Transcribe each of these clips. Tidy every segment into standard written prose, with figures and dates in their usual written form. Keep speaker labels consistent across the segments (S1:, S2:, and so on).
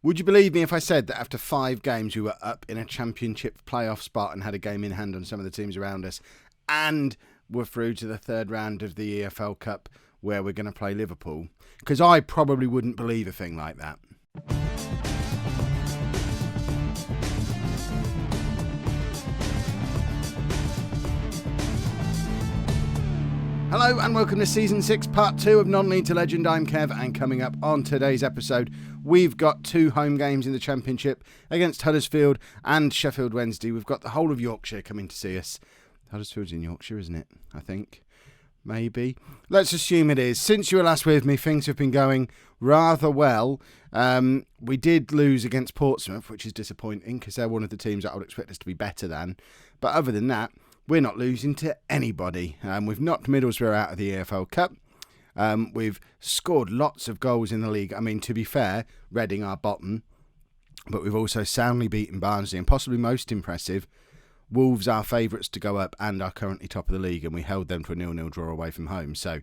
S1: Would you believe me if I said that after 5 games we were up in a championship playoff spot and had a game in hand on some of the teams around us, and we're through to the third round of the EFL Cup where we're going to play Liverpool? Because I probably wouldn't believe a thing like that. Hello and welcome to Season 6, Part 2 of Non-League to Legend. I'm Kev, and coming up on today's episode, we've got 2 home games in the Championship against Huddersfield and Sheffield Wednesday. We've got the whole of Yorkshire coming to see us. Huddersfield's in Yorkshire, isn't it? I think. Maybe. Let's assume it is. Since you were last with me, things have been going rather well. We did lose against Portsmouth, which is disappointing because they're one of the teams that I would expect us to be better than. But other than that, we're not losing to anybody. We've knocked Middlesbrough out of the EFL Cup. We've scored lots of goals in the league. I mean, to be fair, Reading are bottom, but we've also soundly beaten Barnsley, and possibly most impressive, Wolves are favourites to go up and are currently top of the league, and we held them to a 0-0 draw away from home. So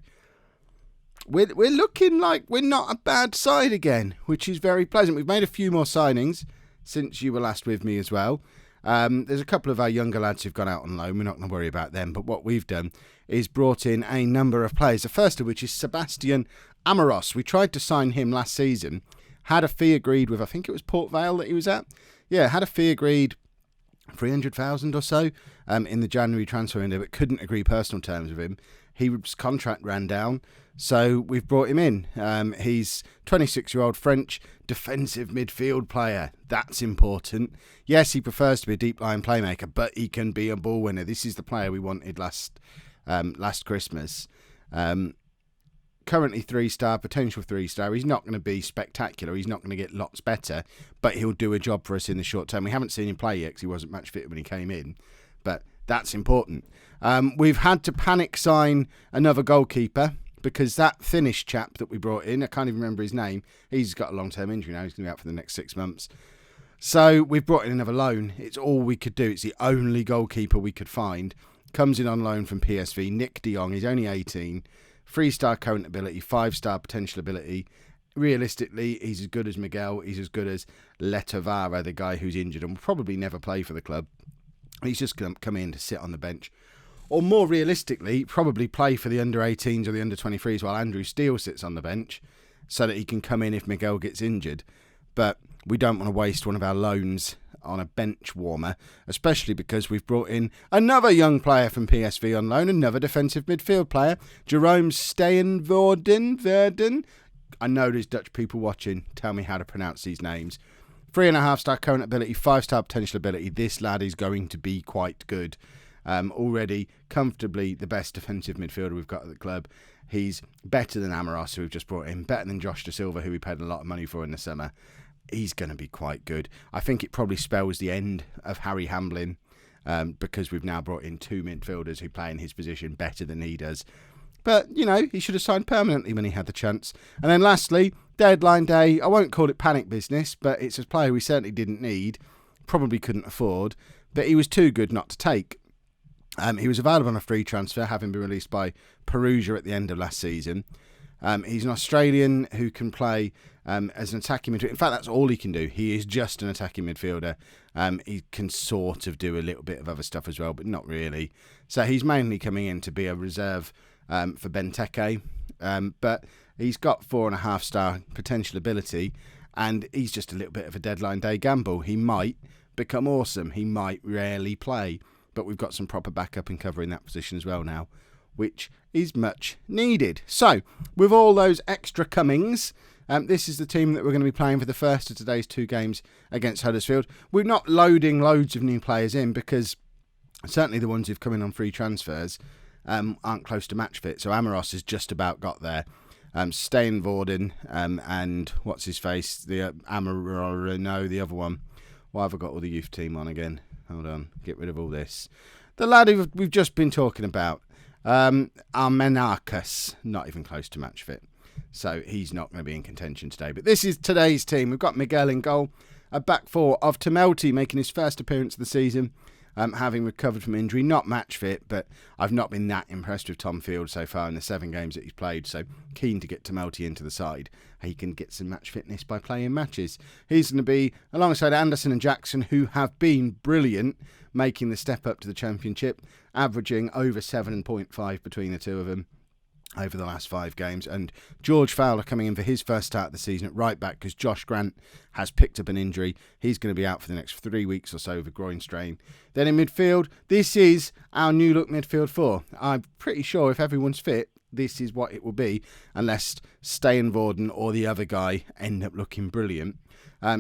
S1: we're looking like we're not a bad side again, which is very pleasant. We've made a few more signings since you were last with me as well. There's a couple of our younger lads who've gone out on loan. We're not going to worry about them. But what we've done is brought in a number of players. The first of which is Sebastian Amoros. We tried to sign him last season. Had a fee agreed with, I think it was Port Vale that he was at. Yeah, had a fee agreed 300,000 or so in the January transfer window, but couldn't agree personal terms with him. His contract ran down, so we've brought him in. He's 26-year-old French defensive midfield player. That's important. Yes, he prefers to be a deep line playmaker, but he can be a ball winner. This is the player we wanted last Christmas. Currently 3-star, potential 3-star. He's not going to be spectacular. He's not going to get lots better, but he'll do a job for us in the short term. We haven't seen him play yet because he wasn't match fit when he came in, but that's important. We've had to panic sign another goalkeeper because that Finnish chap that we brought in, I can't even remember his name, he's got a long-term injury now. He's going to be out for the next 6 months. So we've brought in another loan. It's all we could do. It's the only goalkeeper we could find. Comes in on loan from PSV. Nick de Jong, he's only 18. 3-star current ability, 5-star potential ability. Realistically, he's as good as Miguel. He's as good as Letovara, the guy who's injured and will probably never play for the club. He's just going to come in to sit on the bench. Or more realistically, probably play for the under-18s or the under-23s while Andrew Steele sits on the bench so that he can come in if Miguel gets injured. But we don't want to waste one of our loans on a bench warmer, especially because we've brought in another young player from PSV on loan, another defensive midfield player, Jerome Steenvoorden. I know there's Dutch people watching. Tell me how to pronounce these names. 3.5-star current ability, 5-star potential ability. This lad is going to be quite good. Already comfortably the best defensive midfielder we've got at the club. He's better than Amoros, who we've just brought in, better than Josh Da Silva, who we paid a lot of money for in the summer. He's going to be quite good. I think it probably spells the end of Harry Hamlin because we've now brought in 2 midfielders who play in his position better than he does. But, you know, he should have signed permanently when he had the chance. And then lastly, deadline day. I won't call it panic business, but it's a player we certainly didn't need, probably couldn't afford, but he was too good not to take. He was available on a free transfer, having been released by Perugia at the end of last season. He's an Australian who can play as an attacking midfielder. In fact, that's all he can do. He is just an attacking midfielder. He can sort of do a little bit of other stuff as well, but not really. So he's mainly coming in to be a reserve for Benteke. But he's got 4.5-star potential ability, and he's just a little bit of a deadline day gamble. He might become awesome. He might rarely play. But we've got some proper backup and cover in that position as well now, which is much needed. So, with all those extra comings, this is the team that we're going to be playing for the first of today's 2 games against Huddersfield. We're not loading loads of new players in because certainly the ones who've come in on free transfers aren't close to match fit. So Amoros has just about got there. Steenvoorden and what's his face, the the other one. Why have I got all the youth team on again? Hold on, get rid of all this. The lad who we've just been talking about, Armenakis, not even close to match fit. So he's not going to be in contention today. But this is today's team. We've got Miguel in goal. A back four of Tamelti making his first appearance of the season. having recovered from injury. Not match fit, but I've not been that impressed with Tom Field so far in the 7 games that he's played. So keen to get Melty into the side. He can get some match fitness by playing matches. He's going to be alongside Anderson and Jackson, who have been brilliant, making the step up to the Championship, averaging over 7.5 between the two of them over the last 5 games. And George Fowler coming in for his first start of the season at right back because Josh Grant has picked up an injury. He's going to be out for the next 3 weeks or so with a groin strain. Then in midfield, this is our new look midfield 4. I'm pretty sure if everyone's fit, this is what it will be, unless Steyn Vorden or the other guy end up looking brilliant.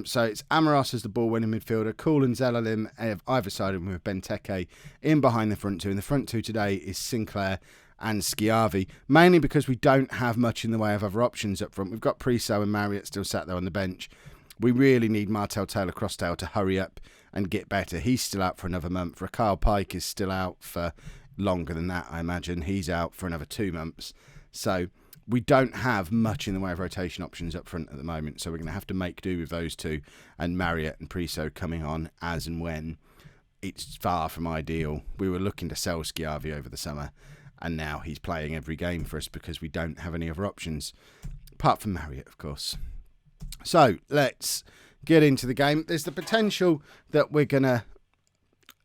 S1: So it's Amoros as the ball-winning midfielder, Cool and Zelalim either side of him with Benteke in behind the front two. And the front two today is Sinclair and Schiavi, mainly because we don't have much in the way of other options up front. We've got Priso and Marriott still sat there on the bench. We really need Martel Taylor-Crossdale to hurry up and get better. He's still out for another month. Raquel Pike is still out for longer than that, I imagine. He's out for another 2 months. So we don't have much in the way of rotation options up front at the moment. So we're going to have to make do with those two, and Marriott and Priso coming on as and when. It's far from ideal. We were looking to sell Schiavi over the summer, and now he's playing every game for us because we don't have any other options, apart from Marriott, of course. So let's get into the game. There's the potential that we're going to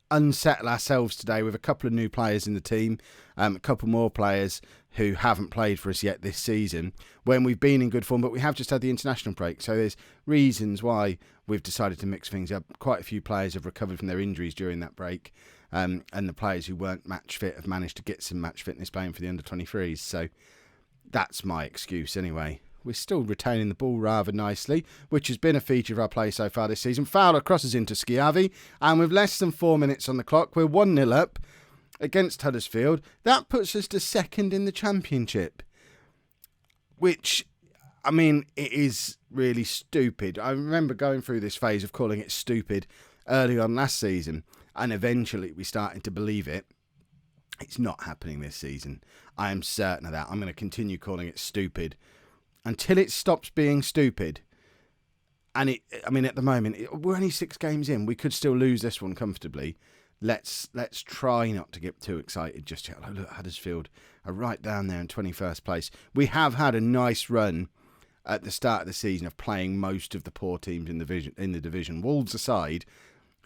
S1: unsettle ourselves today with a couple of new players in the team, a couple more players who haven't played for us yet this season when we've been in good form, but we have just had the international break. So there's reasons why we've decided to mix things up. Quite a few players have recovered from their injuries during that break, and the players who weren't match fit have managed to get some match fitness playing for the under-23s. So that's my excuse anyway. We're still retaining the ball rather nicely, which has been a feature of our play so far this season. Fowler crosses into Schiavi, and with less than 4 minutes on the clock, we're 1-0 up against Huddersfield. That puts us to second in the Championship, which, I mean, it is really stupid. I remember going through this phase of calling it stupid early on last season, and eventually we started to believe it. It's not happening this season. I am certain of that. I'm going to continue calling it stupid until it stops being stupid. And at the moment, we're only 6 games in. We could still lose this one comfortably. Let's try not to get too excited just yet. Look, Huddersfield are right down there in 21st place. We have had a nice run at the start of the season of playing most of the poor teams in the division. Wolves aside,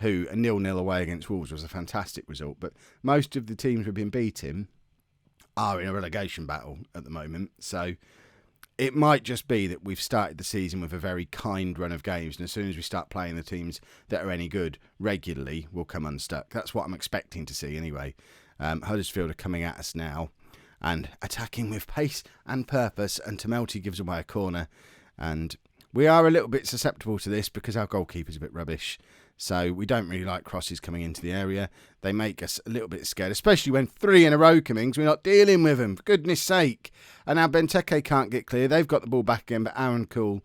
S1: who a 0-0 away against Wolves was a fantastic result. But most of the teams we've been beating are in a relegation battle at the moment. So it might just be that we've started the season with a very kind run of games, and as soon as we start playing the teams that are any good regularly, we'll come unstuck. That's what I'm expecting to see anyway. Huddersfield are coming at us now and attacking with pace and purpose, and Melty gives away a corner. And we are a little bit susceptible to this because our goalkeeper's a bit rubbish. So we don't really like crosses coming into the area. They make us a little bit scared, especially when 3 in a row come in because we're not dealing with them, for goodness sake. And now Benteke can't get clear. They've got the ball back again, but Aaron Cool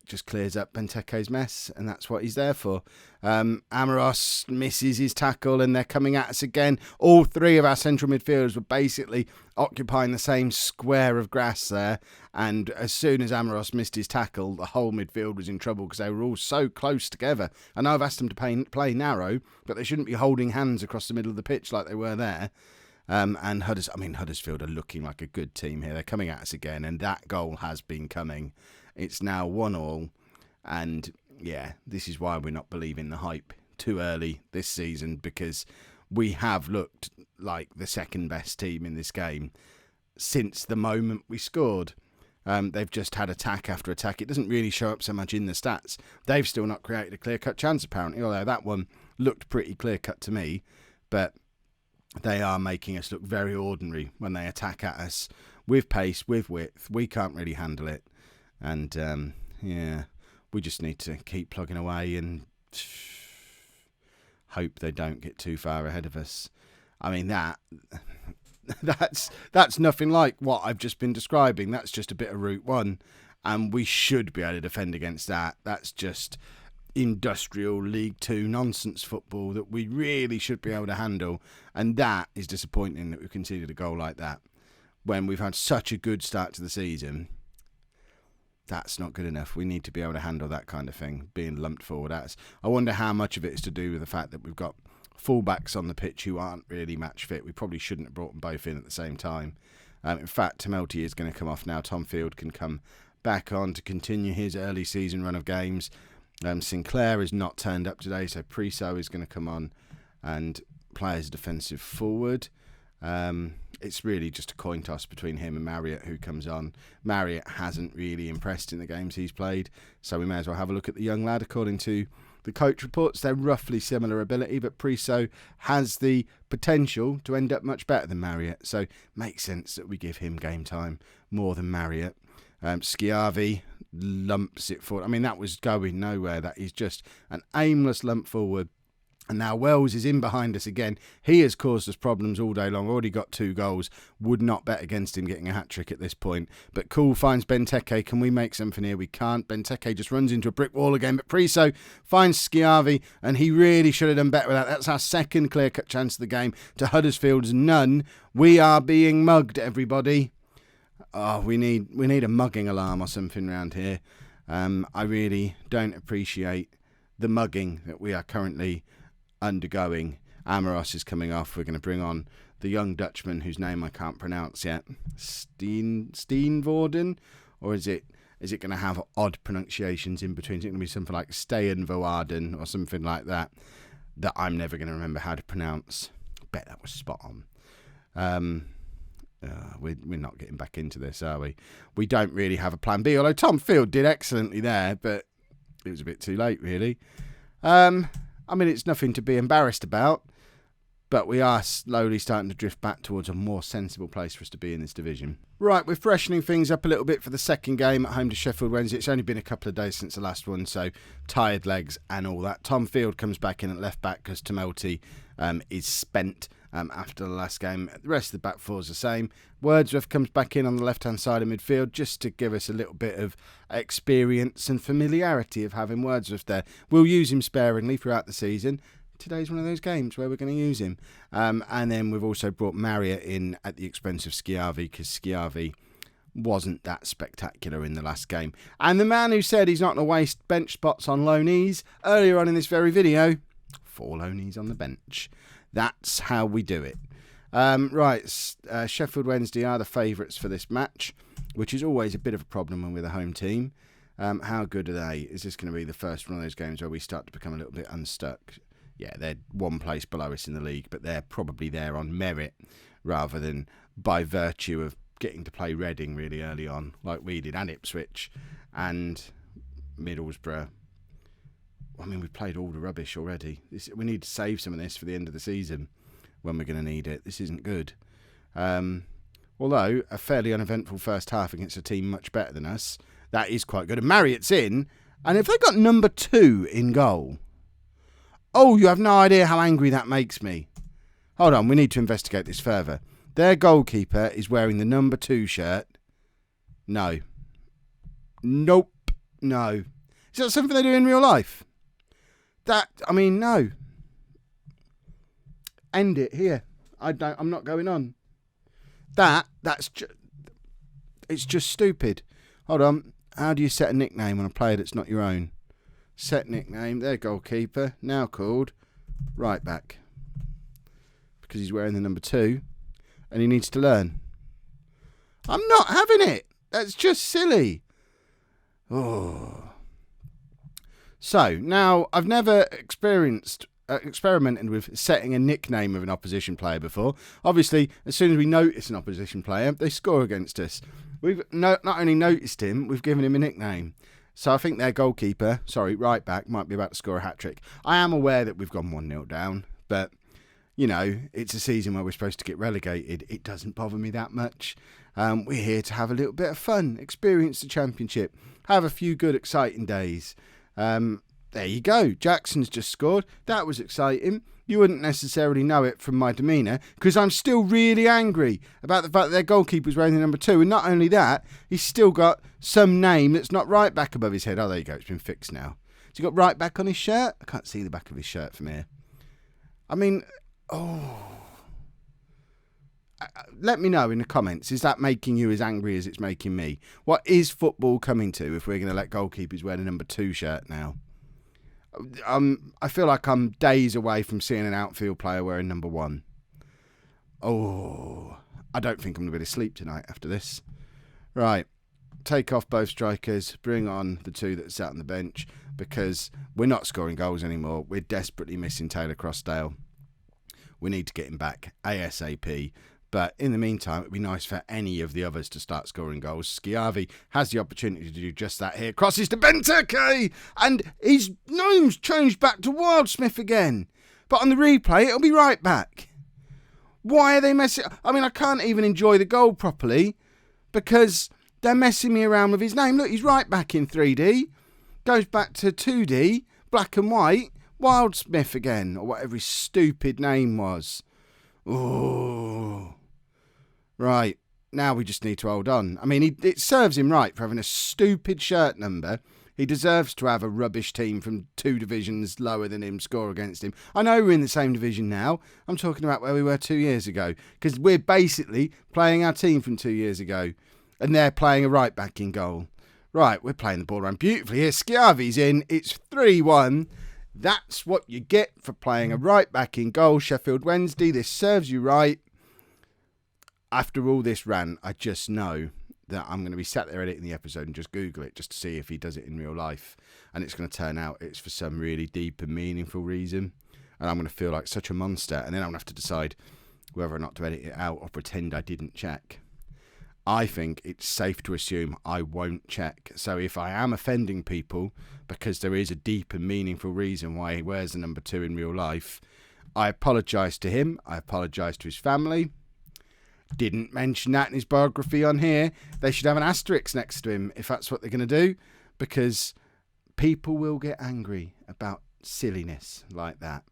S1: just clears up Benteke's mess, and that's what he's there for. Amoros misses his tackle, and they're coming at us again. All 3 of our central midfielders were basically occupying the same square of grass there, and as soon as Amoros missed his tackle, the whole midfield was in trouble because they were all so close together. I know I've asked them to play narrow, but they shouldn't be holding hands across the middle of the pitch like they were there. And Huddersfield are looking like a good team here. They're coming at us again, and that goal has been coming. It's now 1-1, and yeah, this is why we're not believing the hype too early this season, because we have looked like the second best team in this game since the moment we scored. They've just had attack after attack. It doesn't really show up so much in the stats. They've still not created a clear-cut chance, apparently, although that one looked pretty clear-cut to me, but they are making us look very ordinary when they attack at us with pace, with width. We can't really handle it. And, we just need to keep plugging away and hope they don't get too far ahead of us. I mean, that's nothing like what I've just been describing. That's just a bit of Route 1, and we should be able to defend against that. That's just industrial League 2 nonsense football that we really should be able to handle, and that is disappointing that we've conceded a goal like that when we've had such a good start to the season. That's not good enough. We need to be able to handle that kind of thing, being lumped forward at us. I wonder how much of it is to do with the fact that we've got fullbacks on the pitch who aren't really match fit. We probably shouldn't have brought them both in at the same time. In fact, Trinity is going to come off now. Tom Field can come back on to continue his early season run of games. Sinclair has not turned up today, so Priso is going to come on and play as a defensive forward. It's really just a coin toss between him and Marriott who comes on. Marriott hasn't really impressed in the games he's played, so we may as well have a look at the young lad. According to the coach reports, they're roughly similar ability, but Priso has the potential to end up much better than Marriott, so makes sense that we give him game time more than Marriott. Schiavi lumps it forward. I mean, that was going nowhere. That is just an aimless lump forward. And now Wells is in behind us again. He has caused us problems all day long. Already got 2 goals. Would not bet against him getting a hat-trick at this point. But Cool finds Benteke. Can we make something here? We can't. Benteke just runs into a brick wall again. But Priso finds Schiavi, and he really should have done better with that. That's our second clear-cut chance of the game to Huddersfield's none. We are being mugged, everybody. Oh, we need a mugging alarm or something around here. I really don't appreciate the mugging that we are currently undergoing. Amoros is coming off. We're going to bring on the young Dutchman whose name I can't pronounce yet. Steenvoorden? Or is it going to have odd pronunciations in between? Is it going to be something like Steenvoorden or something like that I'm never going to remember how to pronounce? I bet that was spot on. We're not getting back into this, are we? We don't really have a plan B, although Tom Field did excellently there, but it was a bit too late, really. I mean, it's nothing to be embarrassed about, but we are slowly starting to drift back towards a more sensible place for us to be in this division. Right, we're freshening things up a little bit for the second game at home to Sheff Wed. It's only been a couple of days since the last one, so tired legs and all that. Tom Field comes back in at left back because Trinity is spent after the last game. The rest of the back four is the same. Wordsworth comes back in on the left-hand side of midfield just to give us a little bit of experience and familiarity of having Wordsworth there. We'll use him sparingly throughout the season. Today's one of those games where we're going to use him. And then we've also brought Marriott in at the expense of Schiavi because Schiavi wasn't that spectacular in the last game. And the man who said he's not going to waste bench spots on loanees earlier on in this very video, 4 loanees on the bench. That's how we do it. Sheffield Wednesday are the favourites for this match, which is always a bit of a problem when we're the home team. How good are they? Is this going to be the first one of those games where we start to become a little bit unstuck? Yeah, they're one place below us in the league, but they're probably there on merit rather than by virtue of getting to play Reading really early on, like we did, and Ipswich and Middlesbrough. I mean, we've played all the rubbish already. We need to save some of this for the end of the season when we're going to need it. This isn't good. Although, a fairly uneventful first half against a team much better than us, that is quite good. And Marriott's in, and if they got number 2 in goal... Oh, you have no idea how angry that makes me. Hold on, we need to investigate this further. Their goalkeeper is wearing the number 2 shirt. No. Nope. No. Is that something they do in real life? No. End it here. I'm not going on. It's just stupid. Hold on. How do you set a nickname on a player that's not your own? Set nickname, their goalkeeper, now called right back. Because he's wearing the number 2 and he needs to learn. I'm not having it. That's just silly. Oh. So, now, I've never experimented with setting a nickname of an opposition player before. Obviously, as soon as we notice an opposition player, they score against us. We've not only noticed him, we've given him a nickname. So I think their goalkeeper, right back, might be about to score a hat-trick. I am aware that we've gone 1-0 down, but, you know, it's a season where we're supposed to get relegated. It doesn't bother me that much. We're here to have a little bit of fun, experience the Championship, have a few good, exciting days. There you go. Jackson's just scored. That was exciting. You wouldn't necessarily know it from my demeanour because I'm still really angry about the fact that their goalkeeper's wearing the number 2. And not only that, he's still got some name that's not right back above his head. Oh, there you go. It's been fixed now. Has he got right back on his shirt? I can't see the back of his shirt from here. I mean, let me know in the comments. Is that making you as angry as it's making me? What is football coming to if we're going to let goalkeepers wear the number 2 shirt now? I feel like I'm days away from seeing an outfield player wearing number 1. Oh, I don't think I'm going to be able to sleep tonight after this. Right, take off both strikers, bring on the 2 that sat on the bench, because we're not scoring goals anymore. We're desperately missing Taylor Crossdale. We need to get him back ASAP. But in the meantime, it'd be nice for any of the others to start scoring goals. Schiavi has the opportunity to do just that here. Crosses to Benteke, and his name's changed back to Wildsmith again. But on the replay, it'll be right back. Why are they messing... I mean, I can't even enjoy the goal properly because they're messing me around with his name. Look, he's right back in 3D. Goes back to 2D, black and white. Wildsmith again, or whatever his stupid name was. Oh... Right, now we just need to hold on. I mean, it serves him right for having a stupid shirt number. He deserves to have a rubbish team from 2 divisions lower than him score against him. I know we're in the same division now. I'm talking about where we were 2 years ago. Because we're basically playing our team from 2 years ago. And they're playing a right back in goal. Right, we're playing the ball around beautifully here. Schiavi's in. It's 3-1. That's what you get for playing a right back in goal. Sheffield Wednesday, this serves you right. After all this rant, I just know that I'm going to be sat there editing the episode and just Google it just to see if he does it in real life. And it's going to turn out it's for some really deep and meaningful reason. And I'm going to feel like such a monster. And then I'm going to have to decide whether or not to edit it out or pretend I didn't check. I think it's safe to assume I won't check. So if I am offending people because there is a deep and meaningful reason why he wears the number 2 in real life, I apologise to him. I apologise to his family. Didn't mention that in his biography on here. They should have an asterisk next to him if that's what they're going to do, because people will get angry about silliness like that.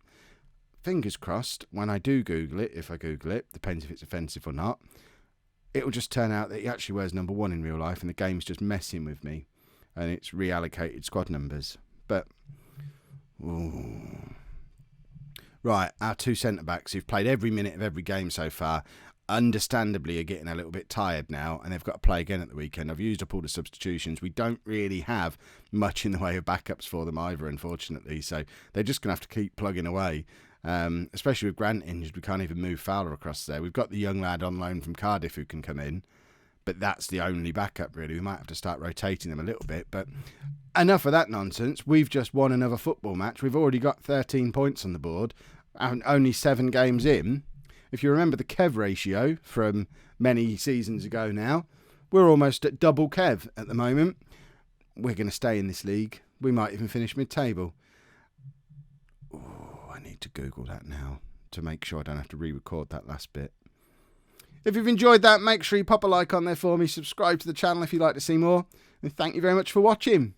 S1: Fingers crossed, when I do Google it, if I Google it, depends if it's offensive or not, it'll just turn out that he actually wears number 1 in real life and the game's just messing with me and it's reallocated squad numbers. But, ooh. Right, our 2 centre-backs who've played every minute of every game so far, understandably are getting a little bit tired now and they've got to play again at the weekend. I've used up all the substitutions. We don't really have much in the way of backups for them either, unfortunately, so they're just going to have to keep plugging away, especially with Grant injured. We can't even move Fowler across there. We've got the young lad on loan from Cardiff who can come in, but that's the only backup really. We might have to start rotating them a little bit, but enough of that nonsense. We've just won another football match. We've already got 13 points on the board and only 7 games in. If you remember the Kev ratio from many seasons ago now, we're almost at double Kev at the moment. We're going to stay in this league. We might even finish mid-table. Oh, I need to Google that now to make sure I don't have to re-record that last bit. If you've enjoyed that, make sure you pop a like on there for me. Subscribe to the channel if you'd like to see more. And thank you very much for watching.